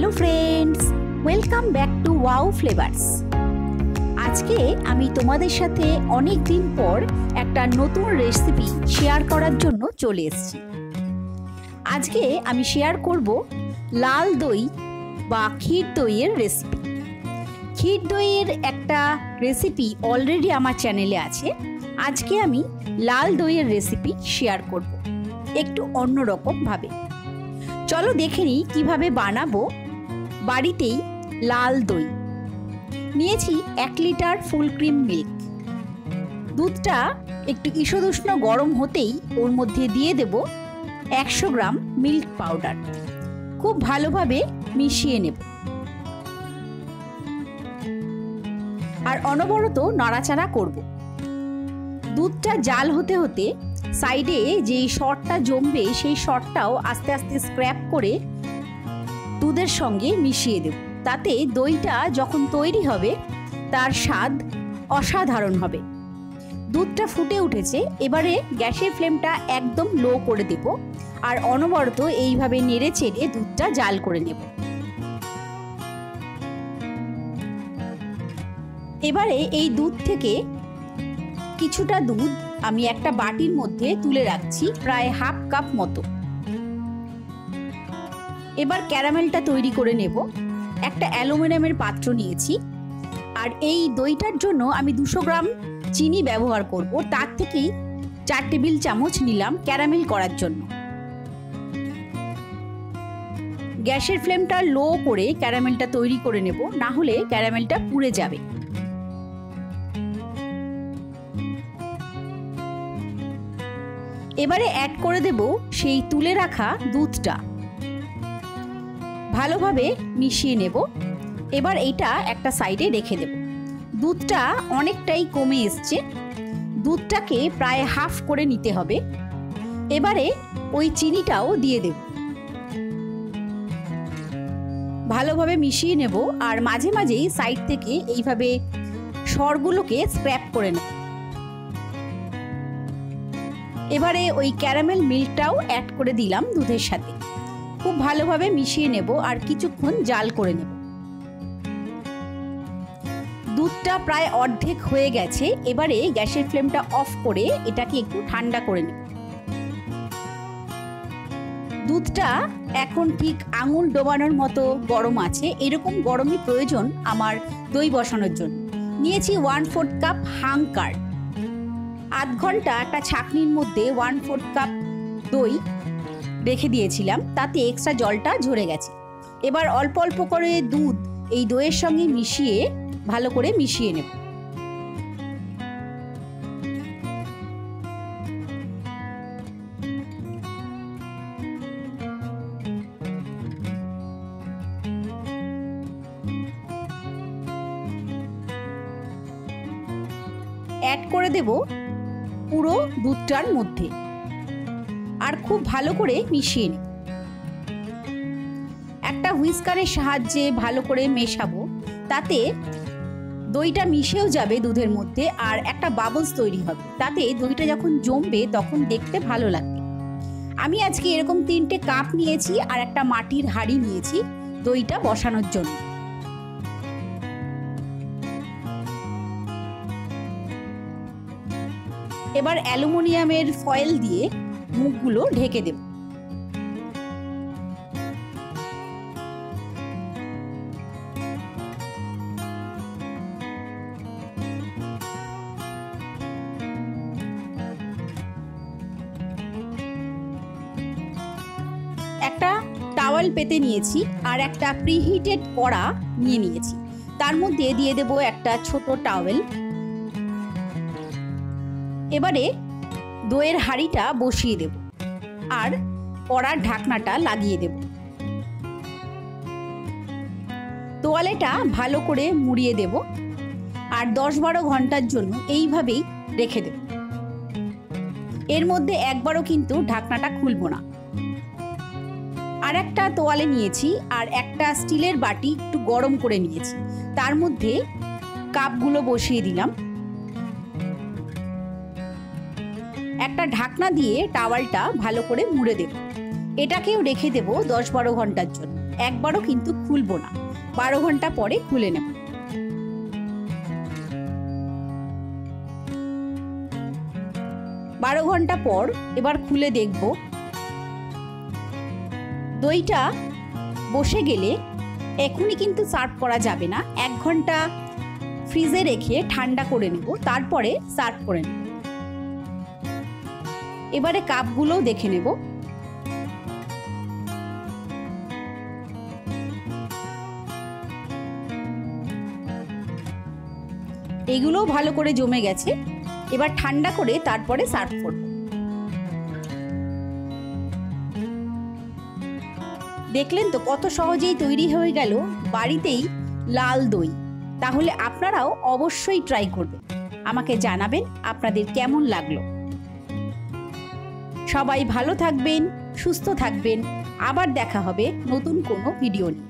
Hello friends, welcome back to Wow Flavours. আজকে আমি তোমাদের সাথে অনেক দিন পর একটা নতুন রেসিপি শেয়ার করার জন্য চলে এসেছি। আজকে আমি শেয়ার করব লাল দই বা ক্ষীর দইয়ের রেসিপি। ক্ষীর দইয়ের একটা রেসিপি অলরেডি আমার চ্যানেলে আছে। আজকে আমি লাল দইয়ের রেসিপি শেয়ার করব একটু অন্যরকম ভাবে। চলো দেখে নিই কিভাবে বানাবো বাড়িতেই লাল দই। নিয়েছি 1 লিটার ফুল ক্রিম মিল্ক। দুধটা একটু ঈষদুষ্ণ গরম হতেই ওর মধ্যে দিয়ে দেব 100 গ্রাম মিল্ক পাউডার। খুব ভালোভাবে মিশিয়ে নেব আর অনবরত নাড়াচাড়া করব। দুধটা জাল হতে হতে সাইডে যে শর্টটা জমবে সেই শর্টটাও আস্তে আস্তে স্ক্র্যাপ করে দুধের সঙ্গে মিশিয়ে দেব। তাতে দইটা যখন তৈরি হবে তার স্বাদ অসাধারণ হবে। দুধটা ফুটে উঠেছে, এবারে গ্যাসের ফ্লেমটা একদম লো করে দেব আর অনবরত এইভাবে নেড়ে চেড়ে দুধটা জাল করে নেব। এবারে এই দুধ থেকে কিছুটা দুধ আমি একটা বাটির মধ্যে তুলে রাখছি, প্রায় হাফ কাপ মতো। এবার ক্যারামেলটা তৈরি করে নেব। একটা অ্যালুমিনিয়ামের পাত্র নিয়েছি আর এই দইটার জন্য আমি 200 গ্রাম চিনি ব্যবহার করব। তার থেকেই 4 টেবিল চামচ নিলাম ক্যারামেল করার জন্য। গ্যাসের ফ্লেমটা লো করে ক্যারামেলটা তৈরি করে নেব, না হলে ক্যারামেলটা পুড়ে যাবে। এবারে অ্যাড করে দেব সেই তুলে রাখা দুধটা। ভালোভাবে মিশিয়ে নেব। এবার এইটা একটা সাইডে রেখে দেব। দুধটা অনেকটাই কমে এসছে, দুধটাকে প্রায় হাফ করে নিতে হবে। এবারে ওই চিনিটাও দিয়ে দেব। ভালোভাবে মিশিয়ে নেব আর মাঝে মাঝেই সাইড থেকে এইভাবে সরগুলোকে স্ক্র্যাপ করে নেব। এবারে ওই ক্যারামেল মিল্কটাও অ্যাড করে দিলাম দুধের সাথে। খুব ভালোভাবে মিশিয়ে নেব আর কিছুক্ষণ জাল করে নেব। দুধটা প্রায় অর্ধেক হয়ে গেছে। এবারে গ্যাসের ফ্লেমটা অফ করে এটাকে একটু ঠান্ডা করে নেব। দুধটা এখন ঠিক আঙুল ডোবানোর মতো গরম আছে। এরকম গরমই প্রয়োজন আমার দই বসানোর জন্য। নিয়েছি 1/4 কাপ হাং কার্ড। আধ ঘন্টা একটা ছাঁকনির মধ্যে 1/4 কাপ দই রেখে দিয়েছিলাম, তাতে এক্সট্রা জলটা ঝরে গেছে। এবার অল্প অল্প করে দুধ এই দইয়ের সঙ্গে মিশিয়ে ভালো করে মিশিয়ে নেব। অ্যাড করে দেব পুরো দুধটার মধ্যে আর খুব ভালো করে মিশিয়ে নেব। একটা হুইস্কারের সাহায্যে ভালো করে মেশাবো, তাতে দইটা মিশেও যাবে দুধের মধ্যে আর একটা বাবলস তৈরি হবে। তাতে দইটা যখন জমবে তখন দেখতে ভালো লাগবে। আমি আজকে এরকম 3টে কাপ নিয়েছি আর একটা মাটির হাঁড়ি নিয়েছি দইটা বসানোর জন্য। এবার অ্যালুমিনিয়ামের ফয়েল দিয়ে মুখগুলো ঢেকে দেব। একটা টাওয়েল পেতে নিয়েছি আর একটা প্রিহিটেড কড়া নিয়েছি। তার মধ্যে দিয়ে দেব একটা ছোট টাওয়েল। এবারে দইয়ের হাঁড়িটা বসিয়ে দেব আর কড়ার ঢাকনাটা লাগিয়ে দেব। তোয়ালেটা ভালো করে মুড়িয়ে দেব আর 10-12 ঘন্টার জন্য এইভাবেই রেখে দেব। এর মধ্যে একবারও কিন্তু ঢাকনাটা খুলব না। আর একটা তোয়ালে নিয়েছি আর একটা স্টিলের বাটি একটু গরম করে নিয়েছি। তার মধ্যে কাপগুলো বসিয়ে দিলাম। একটা ঢাকনা দিয়ে টাওয়ালটা ভালো করে মুড়ে দেব। এটাকেও রেখে দেব 10-12 ঘন্টার জন্য। একবারও কিন্তু খুলবো না, 12 ঘন্টা পরে খুলে নেব। বারো ঘন্টা পর এবার খুলে দেখব। দইটা বসে গেলে এখনই কিন্তু সার্ভ করা যাবে না, 1 ঘন্টা ফ্রিজে রেখে ঠান্ডা করে নেব, তারপরে সার্ভ করে নেব। এবারে কাপগুলোও দেখে নেব। এগুলোও ভালো করে জমে গেছে। এবার ঠান্ডা করে তারপরে সার্ভ করব। দেখলেন তো কত সহজেই তৈরি হয়ে গেল বাড়িতেই লাল দই। তাহলে আপনারাও অবশ্যই ট্রাই করবেন, আমাকে জানাবেন আপনাদের কেমন লাগলো। সবাই ভালো থাকবেন, সুস্থ থাকবেন, আবার দেখা হবে নতুন কোনো ভিডিও নিয়ে।